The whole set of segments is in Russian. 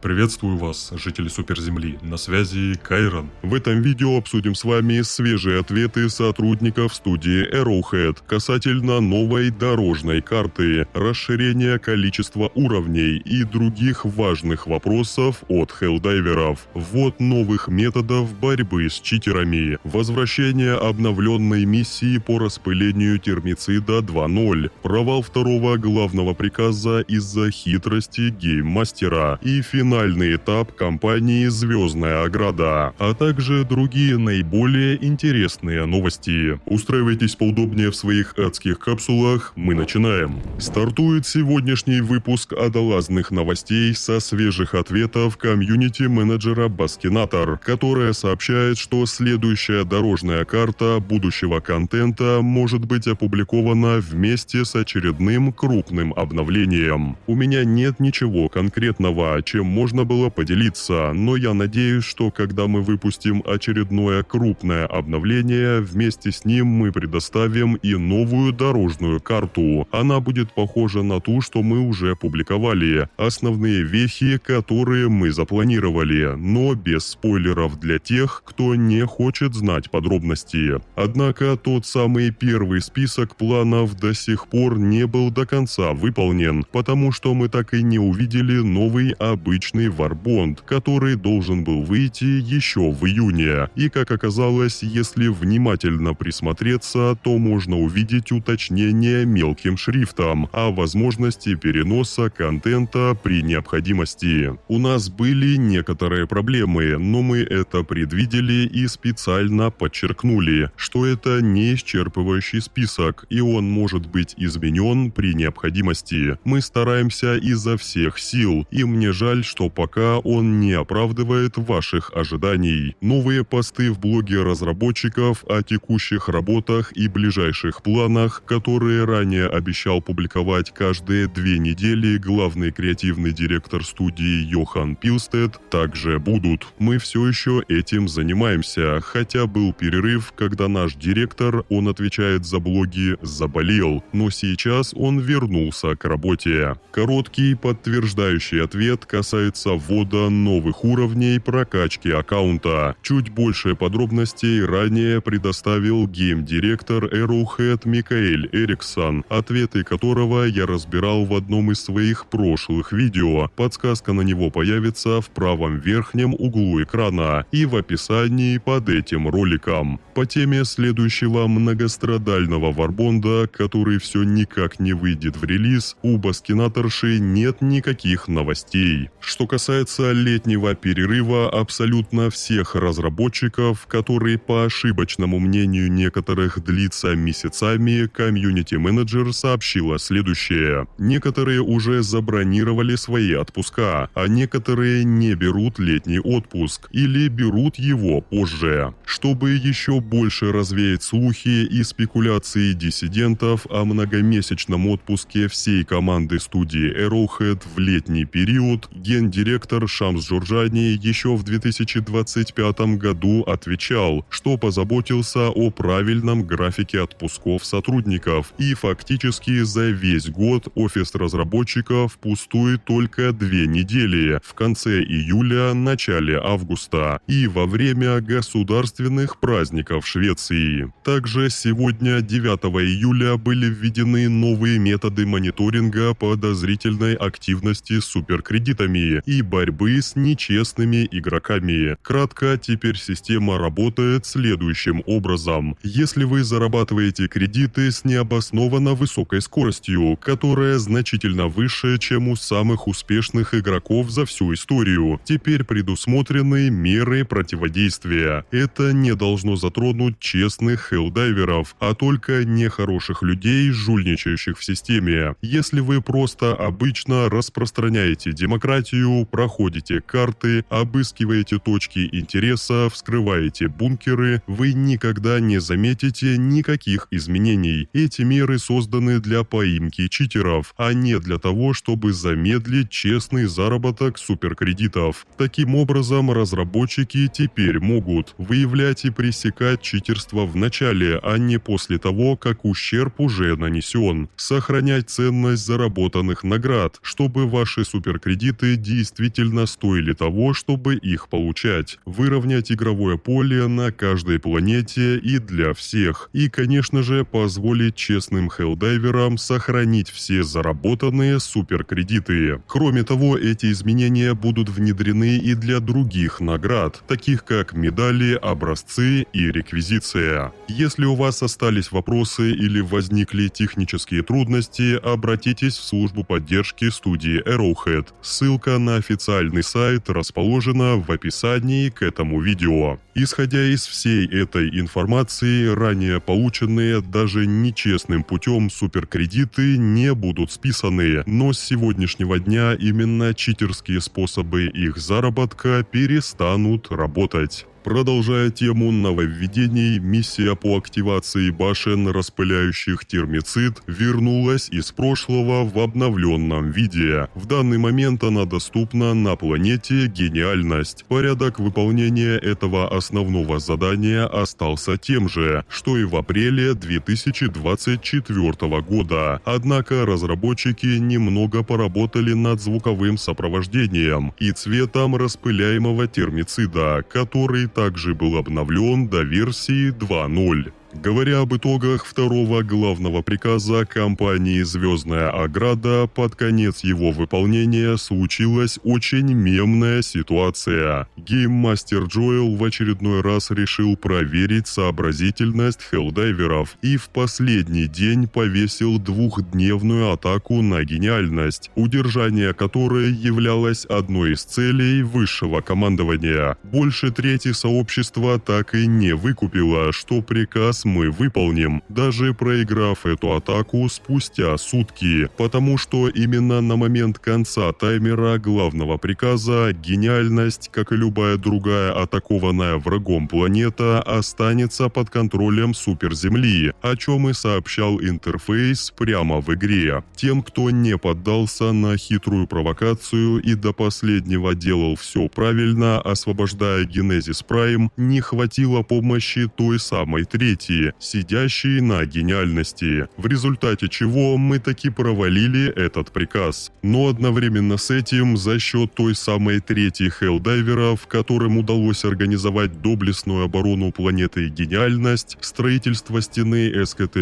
Приветствую вас, жители Суперземли, на связи Кайрон. В этом видео обсудим с вами свежие ответы сотрудников студии Arrowhead касательно новой дорожной карты, расширения количества уровней и других важных вопросов от хеллдайверов, ввод новых методов борьбы с читерами, возвращение обновленной миссии по распылению термицида 2.0, провал второго главного приказа из-за хитрости гейммастера и финальный этап кампании «Звездная ограда», а также другие наиболее интересные новости. Устраивайтесь поудобнее в своих адских капсулах, мы начинаем. Стартует сегодняшний выпуск одолазных новостей со свежих ответов комьюнити-менеджера Баскинатор, которая сообщает, что следующая дорожная карта будущего контента может быть опубликована вместе с очередным крупным обновлением. У меня нет ничего конкретного, чем можно было поделиться, но я надеюсь, что когда мы выпустим очередное крупное обновление, вместе с ним мы предоставим и новую дорожную карту. Она будет похожа на ту, что мы уже публиковали. Основные вехи, которые мы запланировали, но без спойлеров для тех, кто не хочет знать подробности. Однако тот самый первый список планов до сих пор не был до конца выполнен, потому что мы так и не увидели новый обычный Варбонд, который должен был выйти еще в июне. И как оказалось, если внимательно присмотреться, то можно увидеть уточнение мелким шрифтом о возможности переноса контента при необходимости. У нас были некоторые проблемы, но мы это предвидели и специально подчеркнули, что это не исчерпывающий список, и он может быть изменен при необходимости. Мы стараемся изо всех сил, и мне жаль, что пока он не оправдывает ваших ожиданий. Новые посты в блоге разработчиков о текущих работах и ближайших планах, которые ранее обещал публиковать каждые 2 недели главный креативный директор студии Йохан Пилстед, также будут. Мы все еще этим занимаемся, хотя был перерыв, когда наш директор, он отвечает за блоги, заболел, но сейчас он вернулся к работе. Короткий подтверждающий ответ касается ввода новых уровней прокачки аккаунта. Чуть больше подробностей ранее предоставил гейм-директор Arrowhead Микаэль Эриксон, ответы которого я разбирал в одном из своих прошлых видео. Подсказка на него появится в правом верхнем углу экрана и в описании под этим роликом. По теме следующего многострадального Варбонда, который все никак не выйдет в релиз, у Баскинаторши нет никаких новостей. Что касается летнего перерыва абсолютно всех разработчиков, который по ошибочному мнению некоторых длится месяцами, комьюнити-менеджер сообщила следующее. Некоторые уже забронировали свои отпуска, а некоторые не берут летний отпуск или берут его позже. Чтобы еще больше развеять слухи и спекуляции диссидентов о многомесячном отпуске всей команды студии Arrowhead в летний период, гендиректор Шамс Джорджани еще в 2025 году отвечал, что позаботился о правильном графике отпусков сотрудников, и фактически за весь год офис разработчиков пустует только 2 недели в конце июля, начале августа и во время государственных праздников Швеции. Также сегодня, 9 июля, были введены новые методы мониторинга подозрительной активности с суперкредитами и борьбы с нечестными игроками. Кратко, теперь система работает следующим образом. Если вы зарабатываете кредиты с необоснованно высокой скоростью, которая значительно выше, чем у самых успешных игроков за всю историю, теперь предусмотрены меры противодействия. Это не должно затронуть честных хеллдайверов, а только нехороших людей, жульничающих в системе. Если вы просто обычно распространяете демократию, проходите карты, обыскиваете точки интереса, вскрываете бункеры, вы никогда не заметите никаких изменений. Эти меры созданы для поимки читеров, а не для того, чтобы замедлить честный заработок суперкредитов. Таким образом, разработчики теперь могут выявлять и пресекать читерство в начале, а не после того, как ущерб уже нанесен. Сохранять ценность заработанных наград, чтобы ваши суперкредиты действительно стоили того, чтобы их получать. Выровнять игровое поле на каждой планете и для всех. И, конечно же, позволить честным хеллдайверам сохранить все заработанные суперкредиты. Кроме того, эти изменения будут внедрены и для других наград, таких как медали, образцы и реквизиция. Если у вас остались вопросы или возникли технические трудности, обратитесь в службу поддержки студии Arrowhead. Ссылка на официальный сайт расположена в описании к этому видео. Исходя из всей этой информации, ранее полученные даже нечестным путем суперкредиты не будут списаны, но с сегодняшнего дня именно читерские способы их заработка перестанут работать. Продолжая тему нововведений, миссия по активации башен, распыляющих термицид, вернулась из прошлого в обновленном виде. В данный момент она доступна на планете Гениальность. Порядок выполнения этого основного задания остался тем же, что и в апреле 2024 года. Однако разработчики немного поработали над звуковым сопровождением и цветом распыляемого термицида, который также был обновлен до версии 2.0. Говоря об итогах второго главного приказа компании «Звездная ограда», под конец его выполнения случилась очень мемная ситуация. Гейммастер Джоэл в очередной раз решил проверить сообразительность хеллдайверов и в последний день повесил двухдневную атаку на гениальность, удержание которой являлось одной из целей высшего командования. Больше трети сообщества так и не выкупило, что приказ мы выполним, даже проиграв эту атаку спустя сутки, потому что именно на момент конца таймера главного приказа гениальность, как и любая другая атакованная врагом планета, останется под контролем суперземли, о чем и сообщал интерфейс прямо в игре. Тем, кто не поддался на хитрую провокацию и до последнего делал все правильно, освобождая Генезис Прайм, не хватило помощи той самой трети, сидящей на гениальности, в результате чего мы таки провалили этот приказ. Но одновременно с этим, за счет той самой трети хеллдайверов, которым удалось организовать доблестную оборону планеты Гениальность, строительство стены СКТ+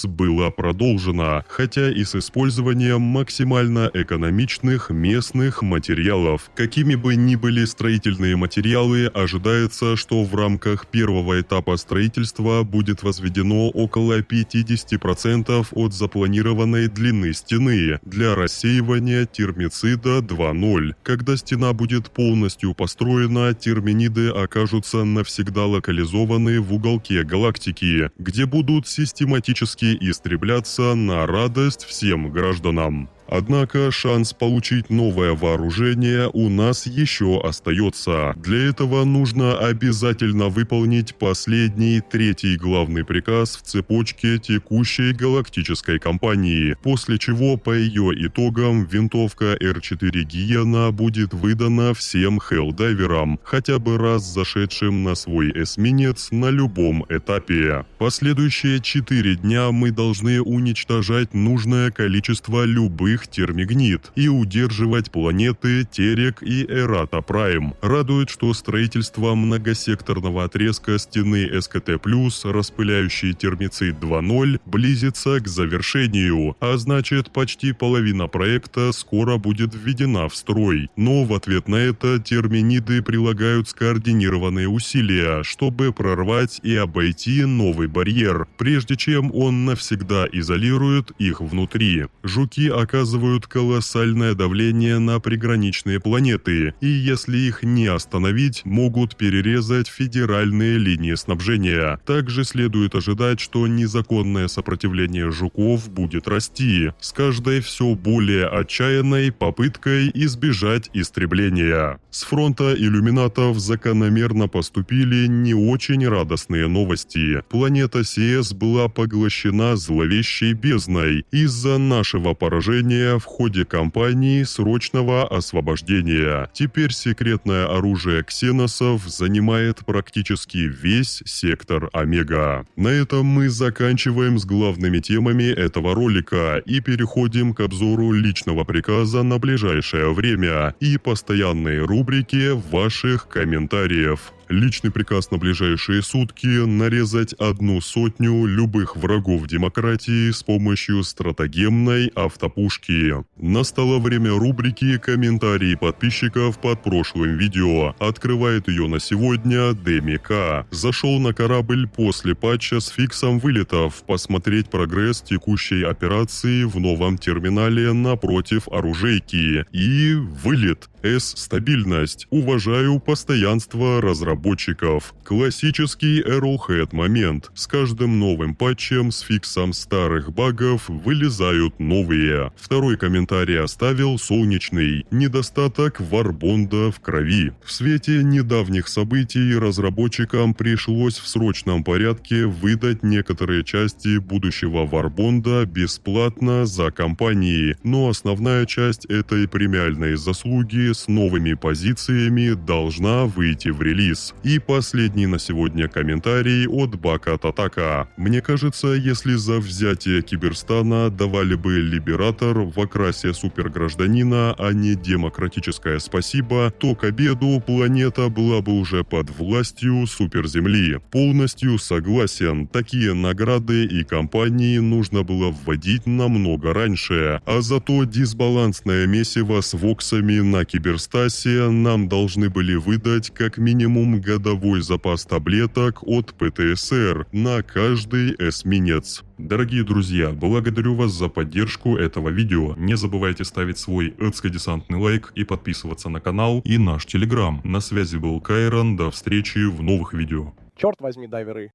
было продолжено, хотя и с использованием максимально экономичных местных материалов. Какими бы ни были строительные материалы, ожидается, что в рамках первого этапа строительства будет возведено около 50% от запланированной длины стены для рассеивания термицида 2.0. Когда стена будет полностью построена, терминиды окажутся навсегда локализованы в уголке галактики, где будут систематически истребляться на радость всем гражданам. Однако шанс получить новое вооружение у нас еще остается. Для этого нужно обязательно выполнить последний, третий главный приказ в цепочке текущей галактической кампании, после чего по ее итогам винтовка R4 Гиена будет выдана всем хеллдайверам, хотя бы раз зашедшим на свой эсминец на любом этапе. Последующие 4 дня мы должны уничтожать нужное количество любых термигнит и удерживать планеты Терек и Эрата Прайм. Радует, что строительство многосекторного отрезка стены СКТ+, распыляющий термицид 2.0, близится к завершению, а значит, почти половина проекта скоро будет введена в строй. Но в ответ на это терминиды прилагают скоординированные усилия, чтобы прорвать и обойти новый барьер, прежде чем он навсегда изолирует их внутри. Жуки оказывают колоссальное давление на приграничные планеты, и если их не остановить, могут перерезать федеральные линии снабжения. Также следует ожидать, что незаконное сопротивление жуков будет расти, с каждой все более отчаянной попыткой избежать истребления. С фронта иллюминатов закономерно поступили не очень радостные новости. Планета Сиэс была поглощена зловещей бездной из-за нашего поражения задание в ходе кампании срочного освобождения. Теперь секретное оружие ксеносов занимает практически весь сектор Омега. На этом мы заканчиваем с главными темами этого ролика и переходим к обзору личного приказа на ближайшее время и постоянной рубрике ваших комментариев. Личный приказ на ближайшие сутки – нарезать 100 любых врагов демократии с помощью стратегемной автопушки. Настало время рубрики «Комментарии подписчиков под прошлым видео». Открывает ее на сегодня ДМК. Зашел на корабль после патча с фиксом вылетов, посмотреть прогресс текущей операции в новом терминале напротив оружейки. И вылет. Стабильность. Уважаю постоянство разработчиков. Классический Arrowhead момент. С каждым новым патчем с фиксом старых багов вылезают новые. Второй комментарий оставил солнечный. Недостаток варбонда в крови. В свете недавних событий разработчикам пришлось в срочном порядке выдать некоторые части будущего варбонда бесплатно за компании, но основная часть этой премиальной заслуги с новыми позициями должна выйти в релиз. И последний на сегодня комментарий от Бака Татака. Мне кажется, если за взятие Киберстана давали бы Либератор в окрасе супергражданина, а не демократическое спасибо, то к обеду планета была бы уже под властью суперземли. Полностью согласен, такие награды и компании нужно было вводить намного раньше, а зато дисбалансное месиво с воксами на Киберстасе нам должны были выдать как минимум годовой запас таблеток от ПТСР на каждый эсминец. Дорогие друзья, благодарю вас за поддержку этого видео. Не забывайте ставить свой эдско-десантный лайк и подписываться на канал и наш телеграм. На связи был Кайрон, до встречи в новых видео. Черт возьми, дайверы.